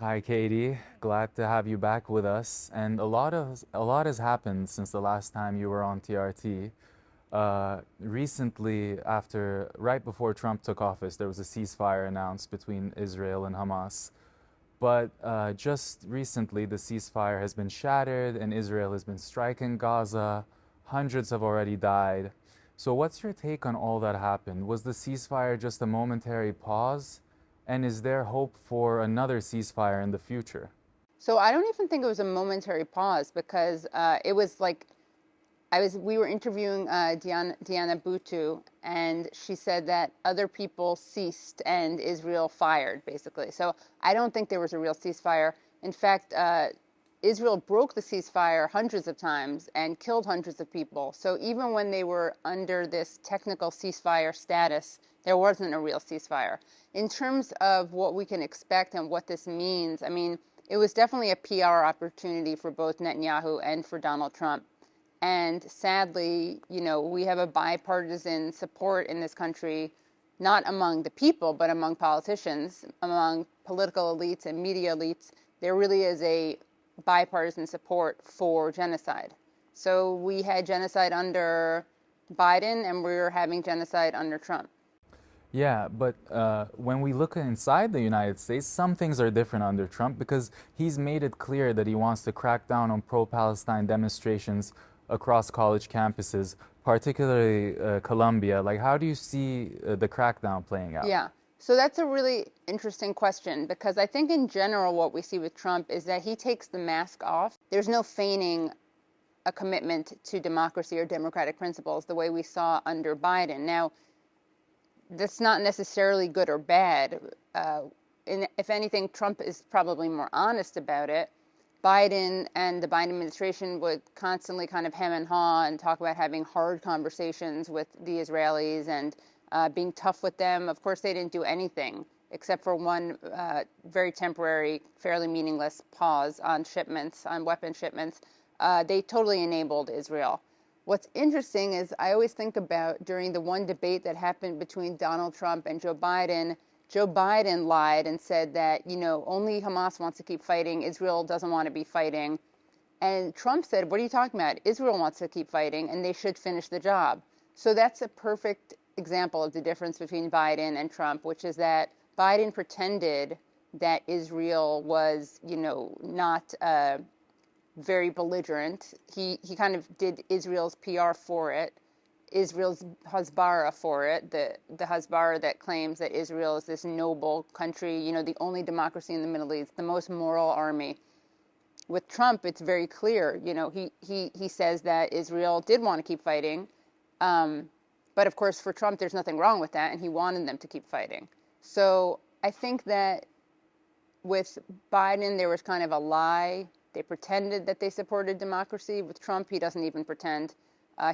Hi, Katie. Glad to have you back with us. And a lot has happened since the last time you were on TRT. Recently, right before Trump took office, there was a ceasefire announced between Israel and Hamas. But just recently, the ceasefire has been shattered, and Israel has been striking Gaza. Hundreds have already died. So, what's your take on all that happened? Was the ceasefire just a momentary pause? And is there hope for another ceasefire in the future? So I don't even think it was a momentary pause because it was like we were interviewing Diana Butu, and she said that other people ceased and Israel fired, basically. So I don't think there was a real ceasefire. In fact, Israel broke the ceasefire hundreds of times and killed hundreds of people. So even when they were under this technical ceasefire status, there wasn't a real ceasefire. In terms of what we can expect and what this means, I mean, it was definitely a PR opportunity for both Netanyahu and for Donald Trump. And sadly, we have a bipartisan support in this country, not among the people, but among politicians, among political elites and media elites. There really is a bipartisan support for genocide. So we had genocide under Biden, and we're having genocide under Trump. Yeah, but when we look inside the United States, some things are different under Trump because he's made it clear that he wants to crack down on pro-Palestine demonstrations across college campuses, particularly Columbia. Like, how do you see the crackdown playing out? Yeah. So that's a really interesting question because I think in general what we see with Trump is that he takes the mask off. There's no feigning a commitment to democracy or democratic principles the way we saw under Biden. Now, that's not necessarily good or bad. If anything, Trump is probably more honest about it. Biden and the Biden administration would constantly kind of hem and haw and talk about having hard conversations with the Israelis and being tough with them. Of course, they didn't do anything except for one very temporary, fairly meaningless pause on shipments, on weapon shipments. They totally enabled Israel. What's interesting is I always think about during the one debate that happened between Donald Trump and Joe Biden lied and said that, only Hamas wants to keep fighting. Israel doesn't want to be fighting. And Trump said, what are you talking about? Israel wants to keep fighting and they should finish the job. So that's a perfect example of the difference between Biden and Trump, which is that Biden pretended that Israel was, not very belligerent. He kind of did Israel's PR for it, Israel's Hasbara for it, the Hasbara that claims that Israel is this noble country, the only democracy in the Middle East, the most moral army. With Trump, it's very clear, he says that Israel did want to keep fighting, but of course for Trump there's nothing wrong with that, and he wanted them to keep fighting. So I think that with Biden there was kind of a lie. They pretended that they supported democracy. With Trump, he doesn't even pretend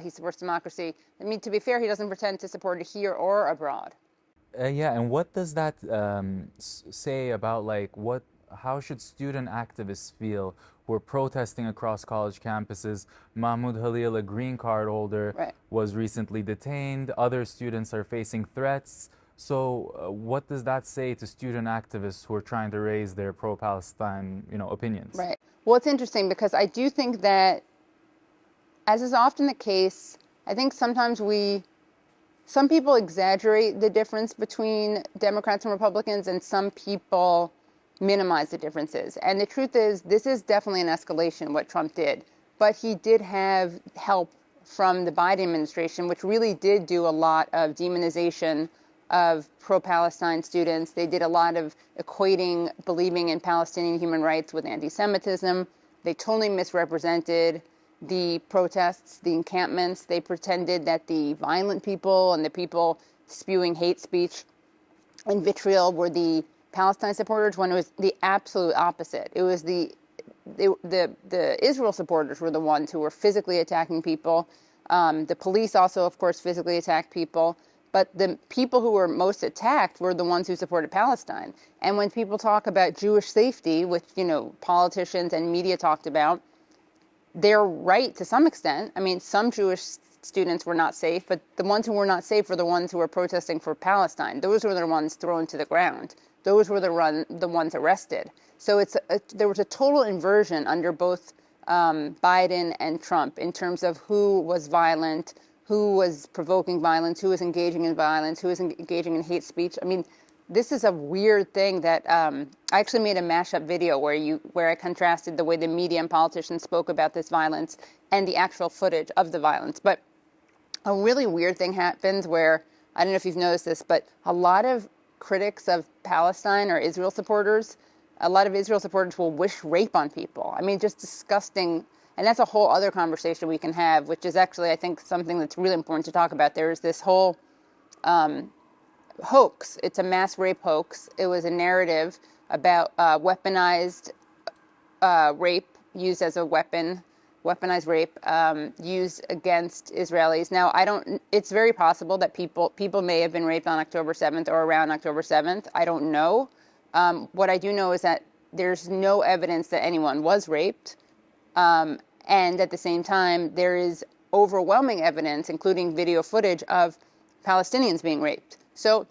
he supports democracy. I mean, to be fair, he doesn't pretend to support it here or abroad. Yeah, and what does that say about how should student activists feel who are protesting across college campuses? Mahmoud Halil, a green card holder, Right. was recently detained. Other students are facing threats. So what does that say to student activists who are trying to raise their pro-Palestine, opinions? Right. Well, it's interesting because I do think that, as is often the case, I think sometimes some people exaggerate the difference between Democrats and Republicans, and some people minimize the differences. And the truth is, this is definitely an escalation, what Trump did. But he did have help from the Biden administration, which really did do a lot of demonization of pro-Palestine students. They did a lot of equating believing in Palestinian human rights with antisemitism. They totally misrepresented the protests, the encampments. They pretended that the violent people and the people spewing hate speech and vitriol were the Palestine supporters, when it was the absolute opposite. It was the Israel supporters were the ones who were physically attacking people. The police also, of course, physically attacked people. But the people who were most attacked were the ones who supported Palestine. And when people talk about Jewish safety, which, politicians and media talked about, they're right to some extent. I mean, some Jewish students were not safe, but the ones who were not safe were the ones who were protesting for Palestine. Those were the ones thrown to the ground. Those were the ones arrested. So there was a total inversion under both Biden and Trump in terms of who was violent, who was provoking violence, who was engaging in violence, who was engaging in hate speech. I mean, this is a weird thing that I actually made a mashup video where I contrasted the way the media and politicians spoke about this violence and the actual footage of the violence. But a really weird thing happens where, I don't know if you've noticed this, but a lot of critics of Palestine or Israel supporters, a lot of Israel supporters will wish rape on people. I mean, just disgusting. And that's a whole other conversation we can have, which is actually, I think, something that's really important to talk about. There is this whole hoax. It's a mass rape hoax. It was a narrative about weaponized rape used as a weapon, weaponized rape used against Israelis. Now, it's very possible that people may have been raped on October 7th or around October 7th. I don't know. What I do know is that there's no evidence that anyone was raped. And at the same time, there is overwhelming evidence, including video footage of Palestinians being raped. So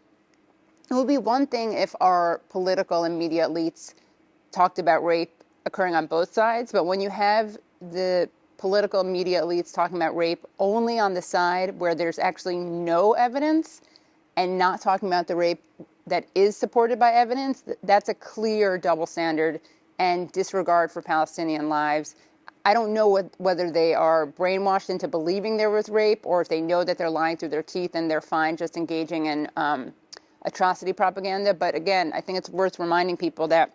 it would be one thing if our political and media elites talked about rape occurring on both sides, but when you have the political media elites talking about rape only on the side where there's actually no evidence and not talking about the rape that is supported by evidence, that's a clear double standard and disregard for Palestinian lives. I don't know whether they are brainwashed into believing there was rape or if they know that they're lying through their teeth and they're fine just engaging in atrocity propaganda. But again, I think it's worth reminding people that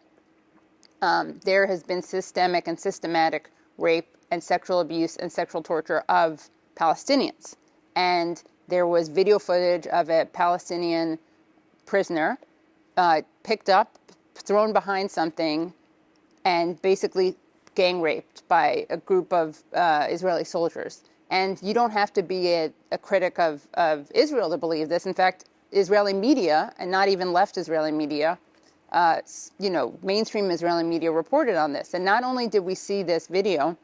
there has been systemic and systematic rape and sexual abuse and sexual torture of Palestinians. And there was video footage of a Palestinian prisoner picked up, thrown behind something, and basically gang raped by a group of Israeli soldiers. And you don't have to be a critic of Israel to believe this. In fact, Israeli media, and not even left Israeli media, mainstream Israeli media reported on this. And not only did we see this video,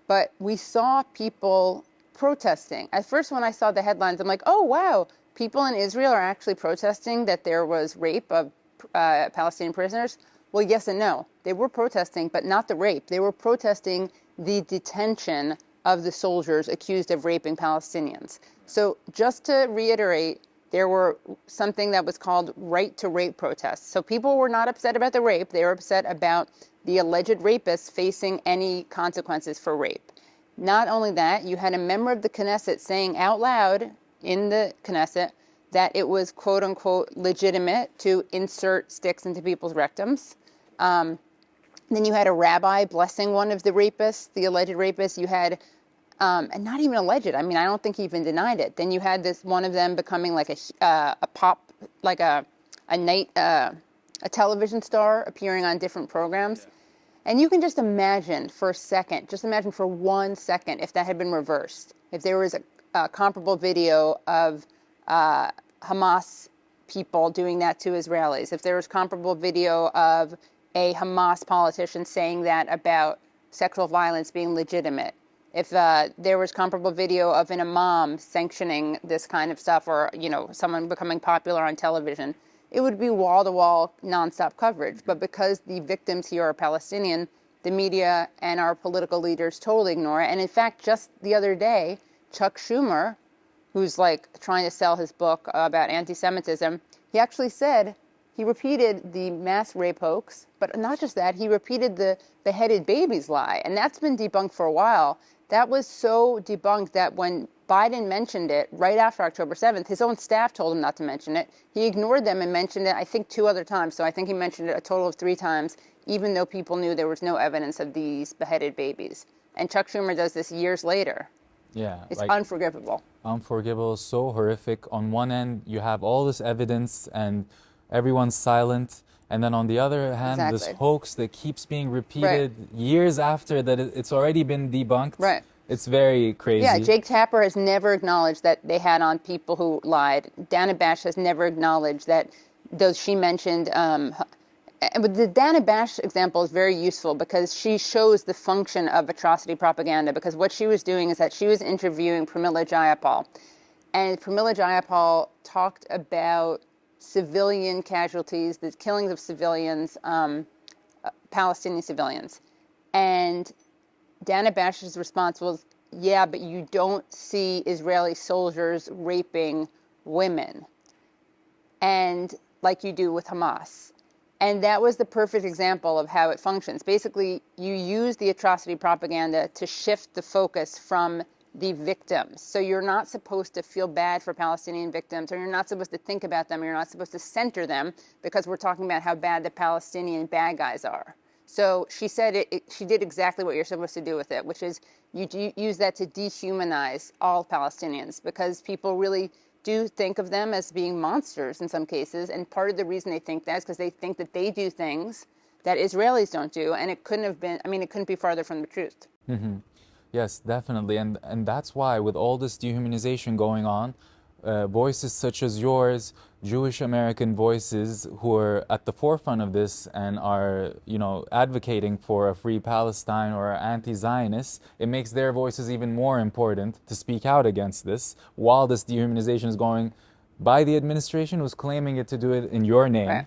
but we saw people protesting. At first, when I saw the headlines, I'm like, oh, wow, people in Israel are actually protesting that there was rape of Palestinian prisoners. Well, yes and no. They were protesting, but not the rape. They were protesting the detention of the soldiers accused of raping Palestinians. So just to reiterate, there were something that was called right to rape protests. So people were not upset about the rape. They were upset about the alleged rapists facing any consequences for rape. Not only that, you had a member of the Knesset saying out loud in the Knesset that it was, quote unquote, legitimate to insert sticks into people's rectums. Then you had a rabbi blessing one of the rapists, the alleged rapist. You had, and not even alleged. I mean, I don't think he even denied it. Then you had this one of them becoming like a pop, like a television star appearing on different programs. Yeah. And you can just imagine for a second, just imagine for 1 second if that had been reversed. If there was a comparable video of Hamas people doing that to Israelis. If there was comparable video of a Hamas politician saying that about sexual violence being legitimate. If there was comparable video of an imam sanctioning this kind of stuff or, someone becoming popular on television, it would be wall-to-wall, nonstop coverage. But because the victims here are Palestinian, the media and our political leaders totally ignore it. And in fact, just the other day, Chuck Schumer, who's trying to sell his book about antisemitism, he actually said, he repeated the mass rape hoax, but not just that, he repeated the beheaded babies lie. And that's been debunked for a while. That was so debunked that when Biden mentioned it right after October 7th, his own staff told him not to mention it. He ignored them and mentioned it, I think, 2 other times. So I think he mentioned it a total of 3 times, even though people knew there was no evidence of these beheaded babies. And Chuck Schumer does this years later. Yeah. It's unforgivable. Unforgivable, so horrific. On one end, you have all this evidence and everyone's silent. And then on the other hand, this hoax that keeps being repeated years after that it's already been debunked. Right. It's very crazy. Yeah, Jake Tapper has never acknowledged that they had on people who lied. Dana Bash has never acknowledged that those she mentioned. But the Dana Bash example is very useful because she shows the function of atrocity propaganda, because what she was doing is that she was interviewing Pramila Jayapal. And Pramila Jayapal talked about civilian casualties, the killings of civilians Palestinian civilians. And Dana Bash's response was, yeah, but you don't see Israeli soldiers raping women, and like you do with Hamas. And that was the perfect example of how it functions. Basically, you use the atrocity propaganda to shift the focus from the victims. So you're not supposed to feel bad for Palestinian victims, or you're not supposed to think about them, or you're not supposed to center them, because we're talking about how bad the Palestinian bad guys are. So she said she did exactly what you're supposed to do with it, which is you use that to dehumanize all Palestinians, because people really do think of them as being monsters in some cases. And part of the reason they think that is because they think that they do things that Israelis don't do. And it couldn't be farther from the truth. Mm-hmm. Yes, definitely. And that's why, with all this dehumanization going on, voices such as yours, Jewish American voices who are at the forefront of this and are, advocating for a free Palestine or are anti-Zionists, it makes their voices even more important to speak out against this while this dehumanization is going by the administration who's claiming it to do it in your name. Right.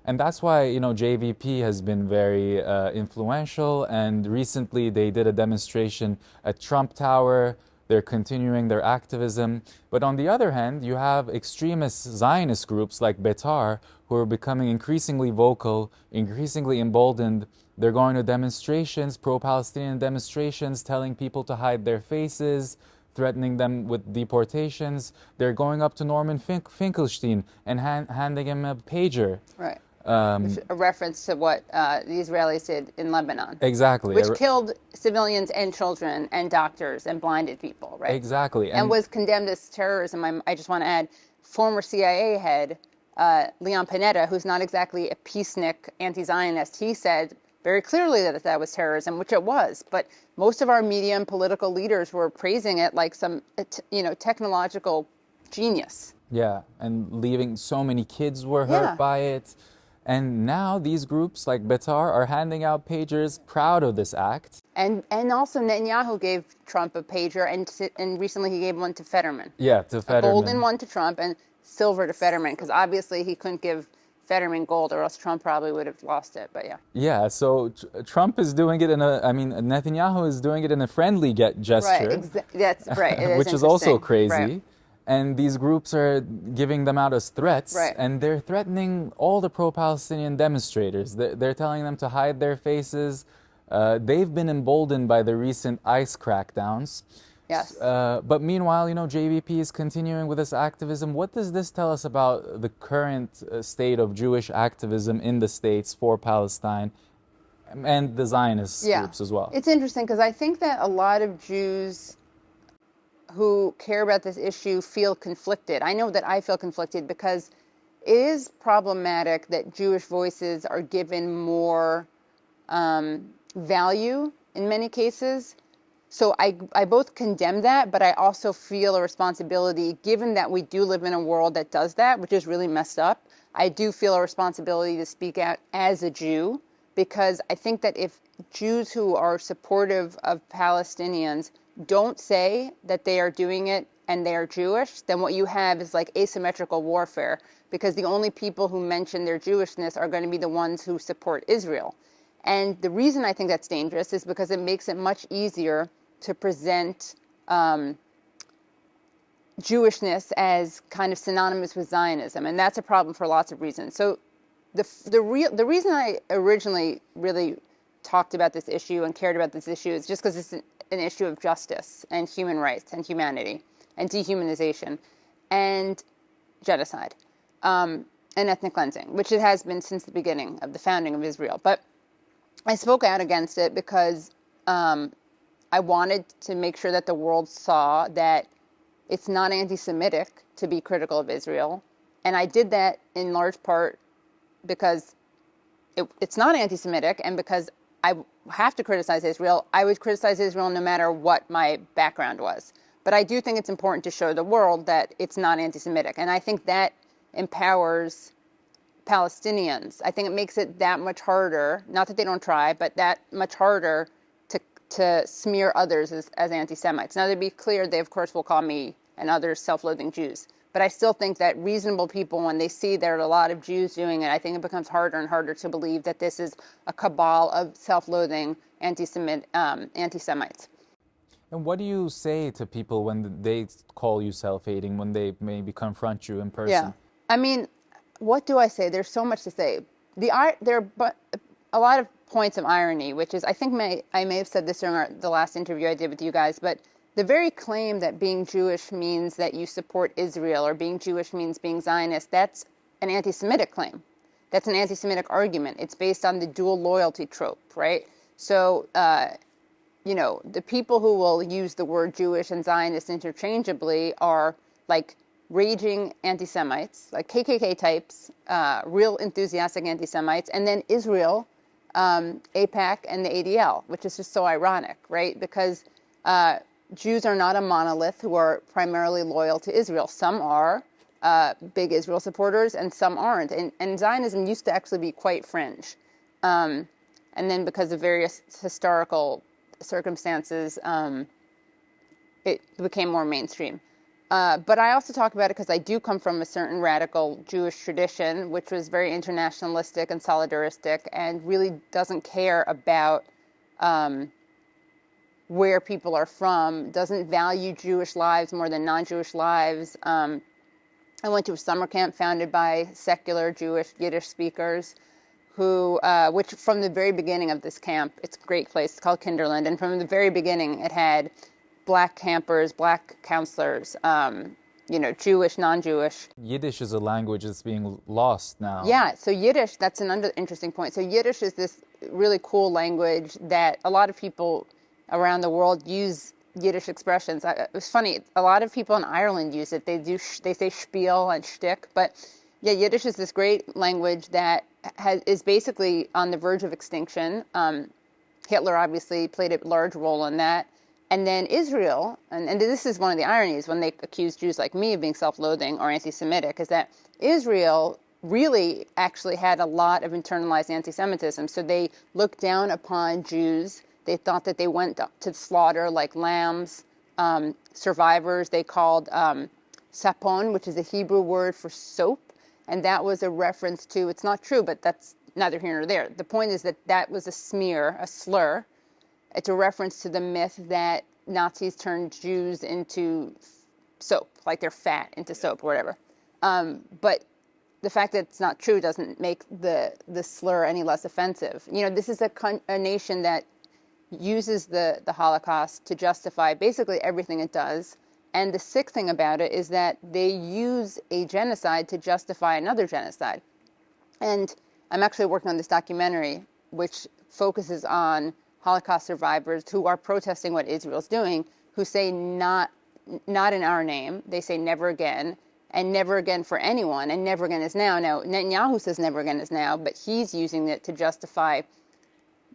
And that's why, JVP has been very influential. And recently they did a demonstration at Trump Tower. They're continuing their activism. But on the other hand, you have extremist Zionist groups like Betar who are becoming increasingly vocal, increasingly emboldened. They're going to demonstrations, pro-Palestinian demonstrations, telling people to hide their faces, threatening them with deportations. They're going up to Norman Finkelstein and handing him a pager. Right. A reference to what the Israelis did in Lebanon. Exactly. Which killed civilians and children and doctors and blinded people, right? Exactly. And was condemned as terrorism. I just want to add, former CIA head Leon Panetta, who's not exactly a peacenik anti-Zionist, he said very clearly that was terrorism, which it was. But most of our media and political leaders were praising it like some, technological genius. Yeah, and leaving so many kids were hurt by it. And now these groups like Betar are handing out pagers proud of this act. And also Netanyahu gave Trump a pager, and recently he gave one to Fetterman. Yeah, to Fetterman. A golden one to Trump and silver to Fetterman, because obviously he couldn't give Fetterman gold, or else Trump probably would have lost it, but yeah. Yeah, so Trump is doing it Netanyahu is doing it in a friendly gesture. Right, that's right. Which is also crazy. Right. And these groups are giving them out as threats, right. And they're threatening all the pro-Palestinian demonstrators. They're telling them to hide their faces. They've been emboldened by the recent ICE crackdowns. Yes. But meanwhile, JVP is continuing with this activism. What does this tell us about the current state of Jewish activism in the States for Palestine and the Zionist groups as well? It's interesting because I think that a lot of Jews who care about this issue feel conflicted. I know that I feel conflicted because it is problematic that Jewish voices are given more value in many cases. So I both condemn that, but I also feel a responsibility, given that we do live in a world that does that, which is really messed up. I do feel a responsibility to speak out as a Jew, because I think that if Jews who are supportive of Palestinians don't say that they are doing it and they are Jewish, then what you have is like asymmetrical warfare, because the only people who mention their Jewishness are going to be the ones who support Israel. And the reason I think that's dangerous is because it makes it much easier to present Jewishness as kind of synonymous with Zionism, and that's a problem for lots of reasons. So the reason I originally really talked about this issue and cared about this issue is just because it's an issue of justice and human rights and humanity and dehumanization and genocide and ethnic cleansing, which it has been since the beginning of the founding of Israel. But I spoke out against it because I wanted to make sure that the world saw that it's not anti-Semitic to be critical of Israel. And I did that in large part because it's not anti-Semitic, and because I have to criticize Israel. I would criticize Israel no matter what my background was. But I do think it's important to show the world that it's not anti-Semitic. And I think that empowers Palestinians. I think it makes it that much harder, not that they don't try, but that much harder to smear others as anti-Semites. Now, to be clear, they, of course, will call me and others self-loathing Jews. But I still think that reasonable people, when they see there are a lot of Jews doing it, I think it becomes harder and harder to believe that this is a cabal of self-loathing anti-Semites. And what do you say to people when they call you self-hating, when they maybe confront you in person? Yeah. I mean, what do I say? There's so much to say. There are a lot of points of irony, which is, I think I may have said this during the last interview I did with you guys, but the very claim that being Jewish means that you support Israel or being Jewish means being Zionist, that's an anti-Semitic claim. That's an anti-Semitic argument. It's based on the dual loyalty trope, right? So, the people who will use the word Jewish and Zionist interchangeably are like raging anti-Semites, like KKK types, real enthusiastic anti-Semites, and then Israel, AIPAC, and the ADL, which is just so ironic, right? Because Jews are not a monolith who are primarily loyal to Israel. Some are big Israel supporters, and some aren't. And Zionism used to actually be quite fringe. And then because of various historical circumstances, it became more mainstream. But I also talk about it because I do come from a certain radical Jewish tradition, which was very internationalistic and solidaristic and really doesn't care about where people are from, doesn't value Jewish lives more than non-Jewish lives. I went to a summer camp founded by secular Jewish Yiddish speakers who, which from the very beginning of this camp, it's a great place, it's called Kinderland, and from the very beginning it had black campers, black counselors, Jewish, non-Jewish. Yiddish is a language that's being lost now. Yeah, so Yiddish, that's another interesting point. So Yiddish is this really cool language that a lot of people around the world use Yiddish expressions. It was funny, a lot of people in Ireland use it. They say spiel and shtick, but yeah, Yiddish is this great language that is basically on the verge of extinction. Hitler obviously played a large role in that. And then Israel, and this is one of the ironies when they accuse Jews like me of being self-loathing or anti-Semitic, is that Israel really actually had a lot of internalized anti-Semitism. So they looked down upon Jews. They thought that they went to slaughter like lambs. Survivors they called sapon, which is a Hebrew word for soap. And that was a reference to, it's not true, but that's neither here nor there. The point is that that was a smear, a slur. It's a reference to the myth that Nazis turned Jews into soap, like they're fat into soap or whatever. But the fact that it's not true doesn't make the slur any less offensive. This is a nation that uses the Holocaust to justify basically everything it does. And the sick thing about it is that they use a genocide to justify another genocide. And I'm actually working on this documentary, which focuses on Holocaust survivors who are protesting what Israel's doing, who say not in our name. They say never again, and never again for anyone, and never again is now. Now, Netanyahu says never again is now, but he's using it to justify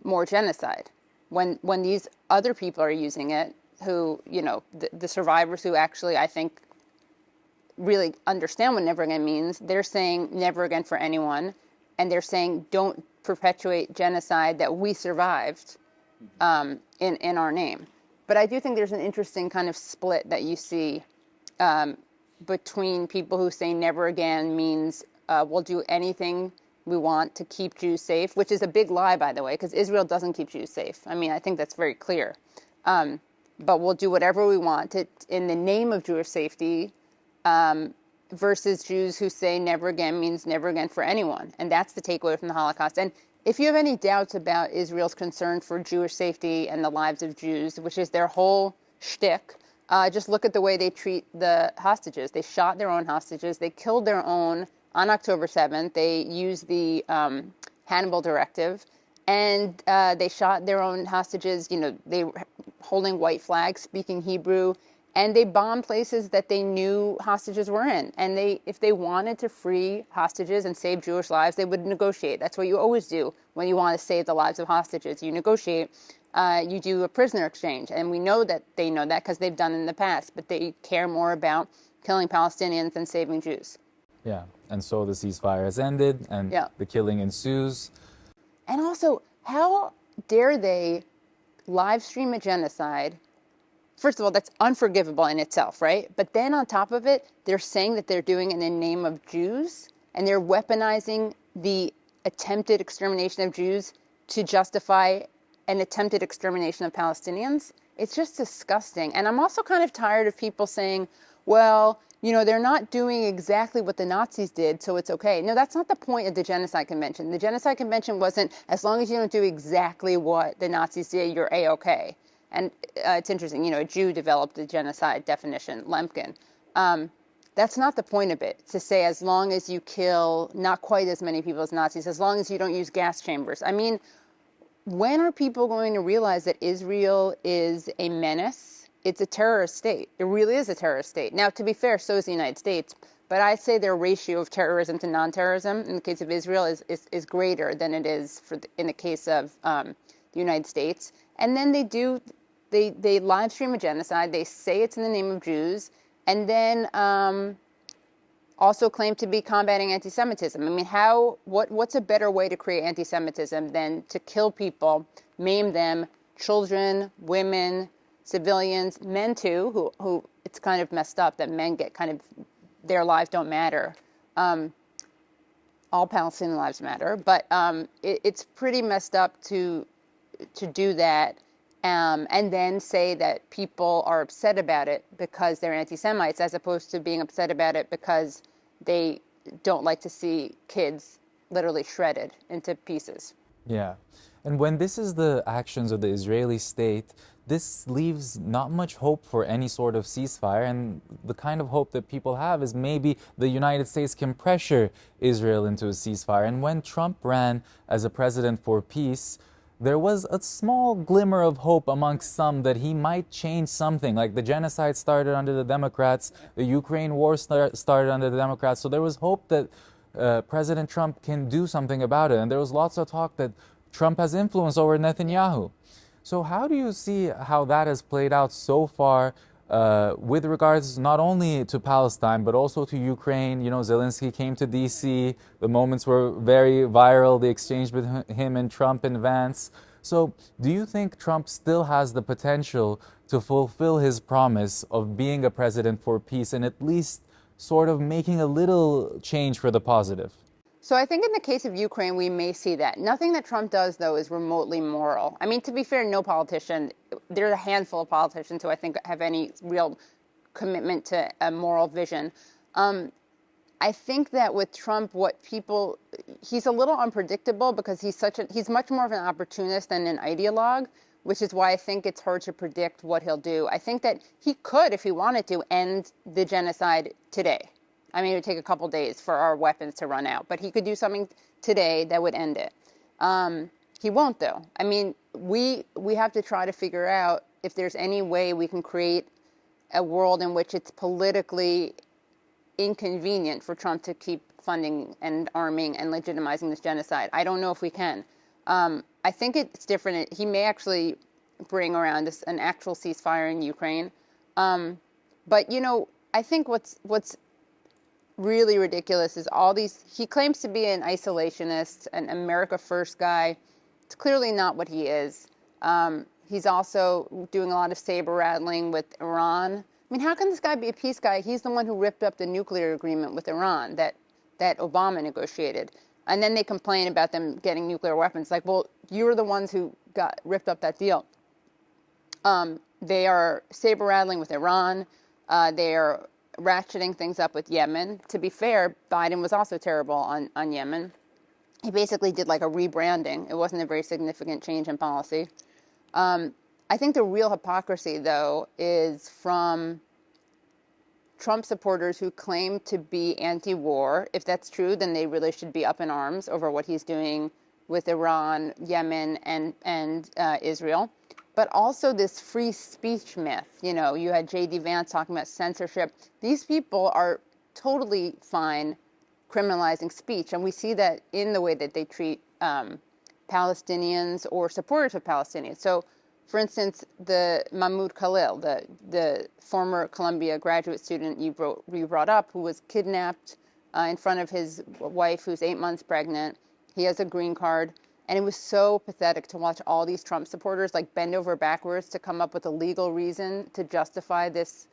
more genocide. When these other people are using it, who, the survivors who actually, I think, really understand what never again means, they're saying never again for anyone, and they're saying don't perpetuate genocide that we survived in our name. But I do think there's an interesting kind of split that you see between people who say never again means we'll do anything we want to keep Jews safe, which is a big lie, by the way, because Israel doesn't keep Jews safe. I mean, I think that's very clear. But we'll do whatever we want in the name of Jewish safety, versus Jews who say never again means never again for anyone. And that's the takeaway from the Holocaust. And if you have any doubts about Israel's concern for Jewish safety and the lives of Jews, which is their whole shtick, just look at the way they treat the hostages. They shot their own hostages. They killed their own on October 7th. They used the Hannibal Directive. And they shot their own hostages. They were holding white flags, speaking Hebrew. And they bombed places that they knew hostages were in. And if they wanted to free hostages and save Jewish lives, they would negotiate. That's what you always do when you want to save the lives of hostages. You negotiate. You do a prisoner exchange. And we know that they know that because they've done it in the past. But they care more about killing Palestinians than saving Jews. Yeah. And so the ceasefire has ended and the killing ensues. And also, how dare they live stream a genocide first of all, that's unforgivable in itself, right? But then on top of it, they're saying that they're doing it in the name of Jews, and they're weaponizing the attempted extermination of Jews to justify an attempted extermination of Palestinians. It's just disgusting. And I'm also kind of tired of people saying, well, you know, they're not doing exactly what the Nazis did, so it's okay. No, that's not the point of the Genocide Convention. The Genocide Convention wasn't, as long as you don't do exactly what the Nazis did, you're A-okay. And it's interesting, you know, a Jew developed the genocide definition, Lemkin. That's not the point of it, to say as long as you kill not quite as many people as Nazis, as long as you don't use gas chambers. I mean, when are people going to realize that Israel is a menace? It's a terrorist state. It really is a terrorist state. Now, to be fair, so is the United States. But I'd say their ratio of terrorism to non-terrorism in the case of Israel is greater than it is in the case of the United States. And then they live stream a genocide. They say it's in the name of Jews. And then also claim to be combating anti-Semitism. I mean, what's a better way to create anti-Semitism than to kill people, maim them, children, women, civilians, men too, who it's kind of messed up that men get kind of, their lives don't matter. All Palestinian lives matter, but it's pretty messed up to do that. And then say that people are upset about it because they're anti-Semites, as opposed to being upset about it because they don't like to see kids literally shredded into pieces. Yeah. And when this is the actions of the Israeli state, this leaves not much hope for any sort of ceasefire. And the kind of hope that people have is maybe the United States can pressure Israel into a ceasefire. And when Trump ran as a president for peace, there was a small glimmer of hope amongst some that he might change something. Like the genocide started under the Democrats, the Ukraine war started under the Democrats. So there was hope that President Trump can do something about it. And there was lots of talk that Trump has influence over Netanyahu. So how do you see how that has played out so far with regards not only to Palestine, but also to Ukraine? You know, Zelensky came to D.C. The moments were very viral, the exchange with him and Trump and Vance. So do you think Trump still has the potential to fulfill his promise of being a president for peace and at least sort of making a little change for the positive? So I think in the case of Ukraine, we may see that. Nothing that Trump does, though, is remotely moral. I mean, to be fair, no politician, there's a handful of politicians who I think have any real commitment to a moral vision. I think that with Trump, he's a little unpredictable because he's much more of an opportunist than an ideologue, which is why I think it's hard to predict what he'll do. I think that he could, if he wanted to, end the genocide today. I mean, it would take a couple days for our weapons to run out, but he could do something today that would end it. He won't, though. I mean, we have to try to figure out if there's any way we can create a world in which it's politically inconvenient for Trump to keep funding and arming and legitimizing this genocide. I don't know if we can. I think it's different. He may actually bring around an actual ceasefire in Ukraine. But, you know, I think what's really ridiculous is he claims to be an isolationist, an America First guy. It's clearly not what he is. He's also doing a lot of saber rattling with Iran. I mean, how can this guy be a peace guy? He's the one who ripped up the nuclear agreement with Iran that Obama negotiated. And then they complain about them getting nuclear weapons. Like, well, you're the ones who ripped up that deal. They are saber rattling with Iran. They are ratcheting things up with Yemen. To be fair, Biden was also terrible on Yemen. He basically did like a rebranding. It wasn't a very significant change in policy. I think the real hypocrisy, though, is from Trump supporters who claim to be anti-war. If that's true, then they really should be up in arms over what he's doing with Iran, Yemen, and Israel. But also this free speech myth. You know, you had J.D. Vance talking about censorship. These people are totally fine criminalizing speech. And we see that in the way that they treat Palestinians or supporters of Palestinians. So, for instance, the Mahmoud Khalil, the former Columbia graduate student you brought up, who was kidnapped in front of his wife, who's 8 months pregnant. He has a green card. And it was so pathetic to watch all these Trump supporters like bend over backwards to come up with a legal reason to justify this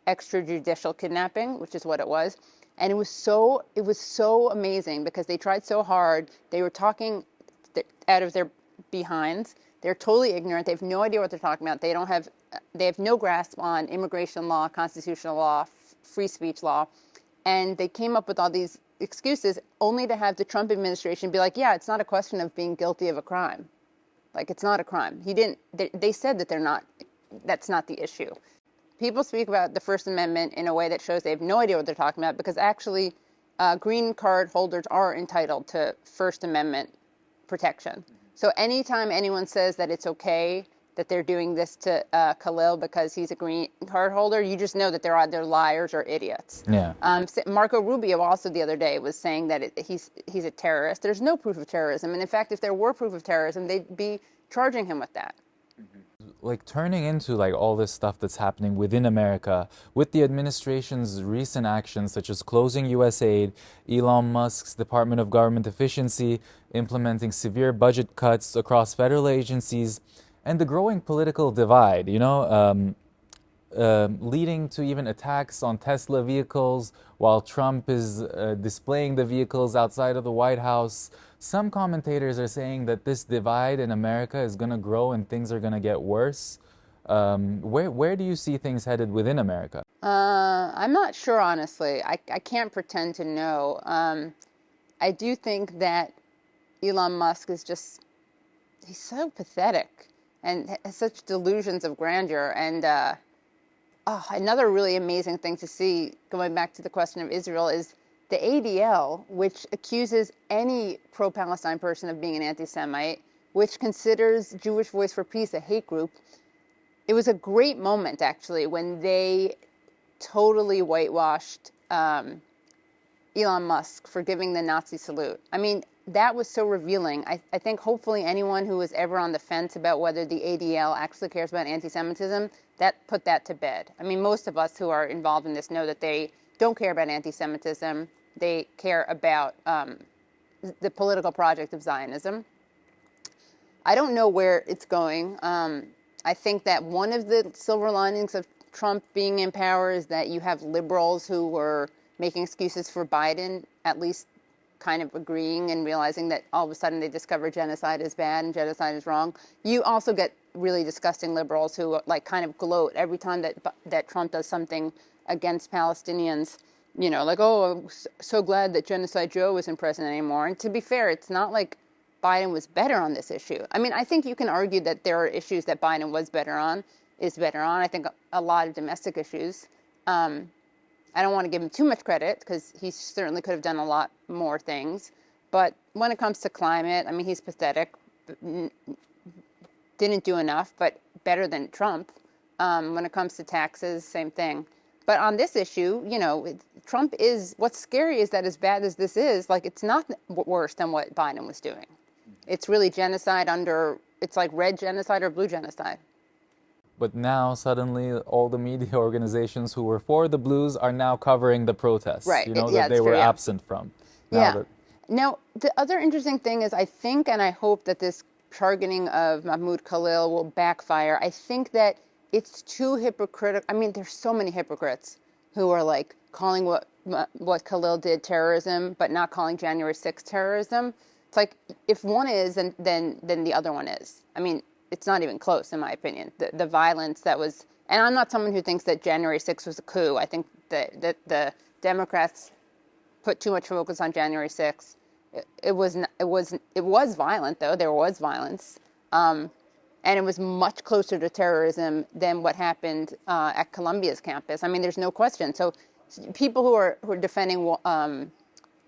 extrajudicial kidnapping, which is what it was. And it was so amazing because they tried so hard. They were talking out of their behinds. They're totally ignorant. They have no idea what they're talking about. They have no grasp on immigration law, constitutional law, free speech law. And they came up with all these excuses only to have the Trump administration be like, yeah, it's not a question of being guilty of a crime. Like, it's not a crime. They said that that's not the issue. People speak about the First Amendment in a way that shows they have no idea what they're talking about, because actually green card holders are entitled to First Amendment protection. So anytime anyone says that it's okay that they're doing this to Khalil because he's a green card holder, you just know that they're either liars or idiots. Yeah. Marco Rubio also the other day was saying that he's a terrorist. There's no proof of terrorism. And in fact, if there were proof of terrorism, they'd be charging him with that. Like turning into like all this stuff that's happening within America with the administration's recent actions, such as closing U.S. aid, Elon Musk's Department of Government Efficiency, implementing severe budget cuts across federal agencies, and the growing political divide, leading to even attacks on Tesla vehicles while Trump is displaying the vehicles outside of the White House. Some commentators are saying that this divide in America is going to grow and things are going to get worse. Where do you see things headed within America? I'm not sure, honestly. I can't pretend to know. I do think that Elon Musk is he's so pathetic and has such delusions of grandeur. And another really amazing thing to see, going back to the question of Israel, is the ADL, which accuses any pro-Palestine person of being an anti-Semite, which considers Jewish Voice for Peace a hate group. It was a great moment, actually, when they totally whitewashed Elon Musk for giving the Nazi salute. I mean, that was so revealing. I think hopefully anyone who was ever on the fence about whether the ADL actually cares about anti-Semitism, that put that to bed. I mean, most of us who are involved in this know that they don't care about anti-Semitism. They care about the political project of Zionism. I don't know where it's going. I think that one of the silver linings of Trump being in power is that you have liberals who were making excuses for Biden, at least kind of agreeing and realizing that all of a sudden they discover genocide is bad and genocide is wrong. You also get really disgusting liberals who like kind of gloat every time that Trump does something against Palestinians, like, oh, I'm so glad that Genocide Joe isn't president anymore. And to be fair, it's not like Biden was better on this issue. I mean, I think you can argue that there are issues that Biden is better on. I think a lot of domestic issues. I don't want to give him too much credit because he certainly could have done a lot more things. But when it comes to climate, I mean, he's pathetic. Didn't do enough, but better than Trump. When it comes to taxes, same thing. But on this issue, Trump is, what's scary is that as bad as this is, like, it's not worse than what Biden was doing. It's really genocide it's like red genocide or blue genocide. But now suddenly all the media organizations who were for the blues are now covering the protests, right. That they were absent from. Now, the other interesting thing is I think and I hope that this targeting of Mahmoud Khalil will backfire. I think that it's too hypocritical. I mean, there's so many hypocrites who are like calling what Khalil did terrorism, but not calling January 6th terrorism. It's like if one is, then the other one is. I mean, it's not even close, in my opinion. The violence that was, and I'm not someone who thinks that January 6th was a coup. I think that the Democrats put too much focus on January 6th. It was violent, though. There was violence. And it was much closer to terrorism than what happened at Columbia's campus. I mean, there's no question. So people who are defending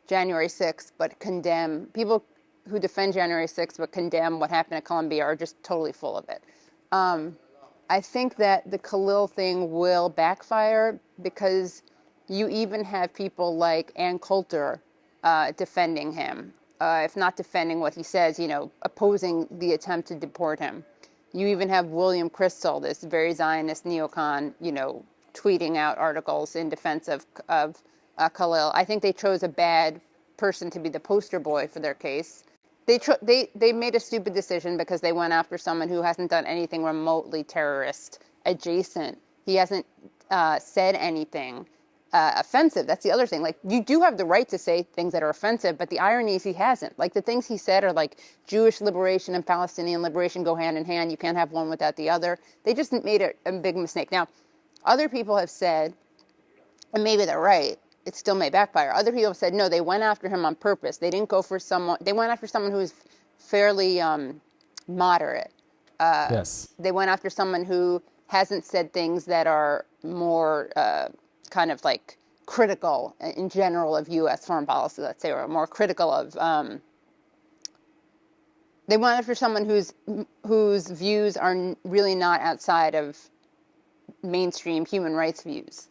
January 6th but condemn, people who defend January 6th but condemn what happened at Columbia are just totally full of it. I think that the Khalil thing will backfire because you even have people like Ann Coulter defending him, if not defending what he says, opposing the attempt to deport him. You even have William Kristol, this very Zionist neocon, tweeting out articles in defense of Khalil. I think they chose a bad person to be the poster boy for their case. They made a stupid decision because they went after someone who hasn't done anything remotely terrorist adjacent. He hasn't said anything offensive. That's the other thing. Like, you do have the right to say things that are offensive, but the irony is he hasn't. Like, the things he said are like Jewish liberation and Palestinian liberation go hand in hand. You can't have one without the other. They just made a big mistake. Now, other people have said, and maybe they're right, it still may backfire. Other people have said, no, they went after him on purpose. They didn't go for someone, they went after someone who was fairly moderate. Yes. They went after someone who hasn't said things that are more kind of like critical in general of U.S. foreign policy, let's say, or more critical of. They went after someone whose views are really not outside of mainstream human rights views.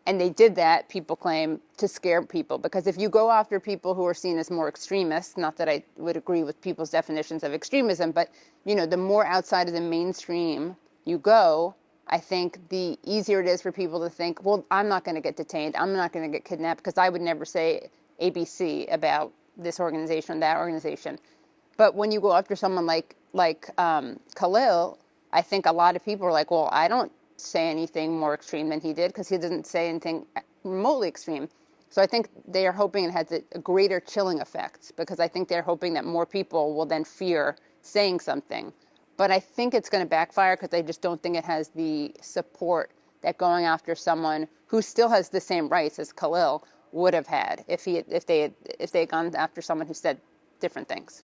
And they did that, people claim, to scare people. Because if you go after people who are seen as more extremists, not that I would agree with people's definitions of extremism, but, you know, the more outside of the mainstream you go, I think the easier it is for people to think, well, I'm not going to get detained, I'm not going to get kidnapped, because I would never say ABC about this organization, that organization. But when you go after someone like Khalil, I think a lot of people are like, well, I don't say anything more extreme than he did because he didn't say anything remotely extreme. So I think they are hoping it has a greater chilling effect, because I think they're hoping that more people will then fear saying something. But I think it's going to backfire because I just don't think it has the support that going after someone who still has the same rights as Khalil would have had if they had gone after someone who said different things.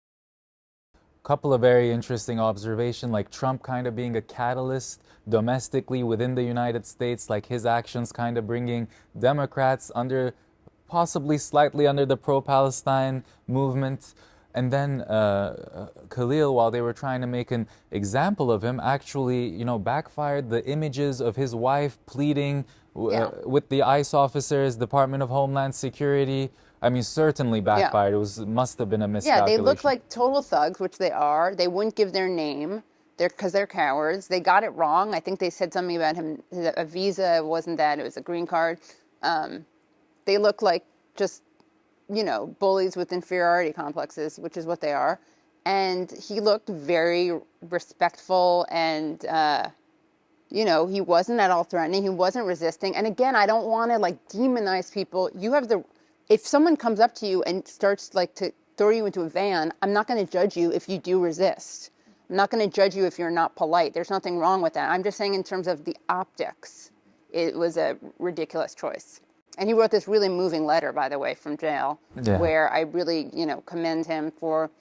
Couple of very interesting observations, like Trump kind of being a catalyst domestically within the United States, like his actions kind of bringing Democrats under, possibly slightly under the pro-Palestine movement. And then Khalil, while they were trying to make an example of him, actually, you know, backfired. The images of his wife pleading with the ICE officers, Department of Homeland Security, I mean, certainly backfired. It must have been a miscalculation. Yeah, they look like total thugs, which they are. They wouldn't give their name because they're cowards. They got it wrong. I think they said something about him, a visa wasn't that, it was a green card. They look like just, you know, bullies with inferiority complexes, which is what they are. And he looked very respectful and, you know, he wasn't at all threatening. He wasn't resisting. And again, I don't want to like demonize people. You have if someone comes up to you and starts like to throw you into a van, I'm not going to judge you if you do resist. I'm not going to judge you if you're not polite. There's nothing wrong with that. I'm just saying in terms of the optics, it was a ridiculous choice. And he wrote this really moving letter, by the way, from jail, where I really, you know, commend him for,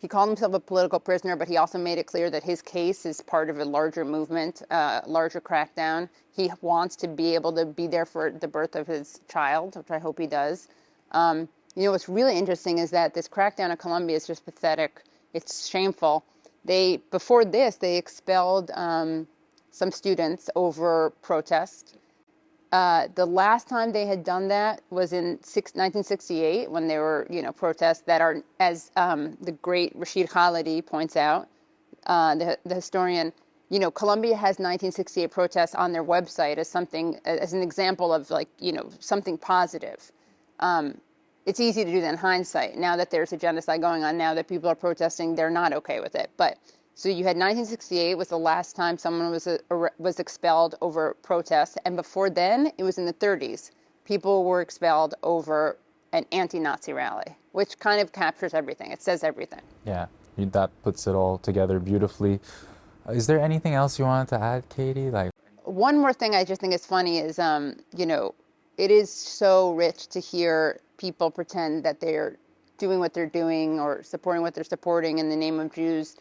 he called himself a political prisoner, but he also made it clear that his case is part of a larger movement, larger crackdown. He wants to be able to be there for the birth of his child, which I hope he does. You know, what's really interesting is that this crackdown in Colombia is just pathetic. It's shameful. Before this, they expelled some students over protest. The last time they had done that was in 1968, when there were, you know, protests that are, as the great Rashid Khalidi points out, the historian, you know, Colombia has 1968 protests on their website as something, as an example of like, you know, something positive. It's easy to do that in hindsight. Now that there's a genocide going on, now that people are protesting, they're not okay with it. But so you had 1968 was the last time someone was expelled over protests, and before then, it was in the 30s. People were expelled over an anti-Nazi rally, which kind of captures everything. It says everything. Yeah, that puts it all together beautifully. Is there anything else you wanted to add, Katie? Like, one more thing I just think is funny is, you know, it is so rich to hear people pretend that they're doing what they're doing or supporting what they're supporting in the name of Jews.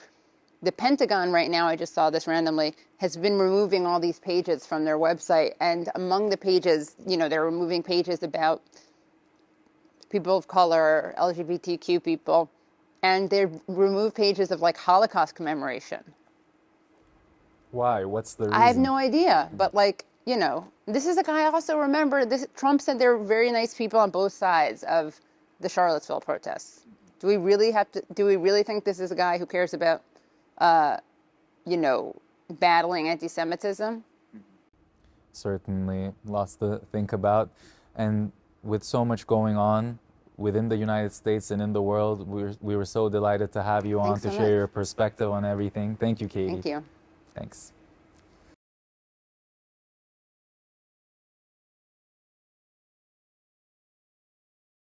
The Pentagon right now, I just saw this randomly, has been removing all these pages from their website. And among the pages, you know, they're removing pages about people of color, LGBTQ people, and they've removed pages of like Holocaust commemoration. Why? What's the reason? I have no idea, but like, you know, this is a guy I also remember, Trump said there were very nice people on both sides of the Charlottesville protests. Do we really think this is a guy who cares about, you know, battling anti-Semitism? Certainly lots to think about. And with so much going on within the United States and in the world. We were so delighted to have you on Thanks to so share much. your perspective on everything. Thank you, Katie. Thank you. Thanks.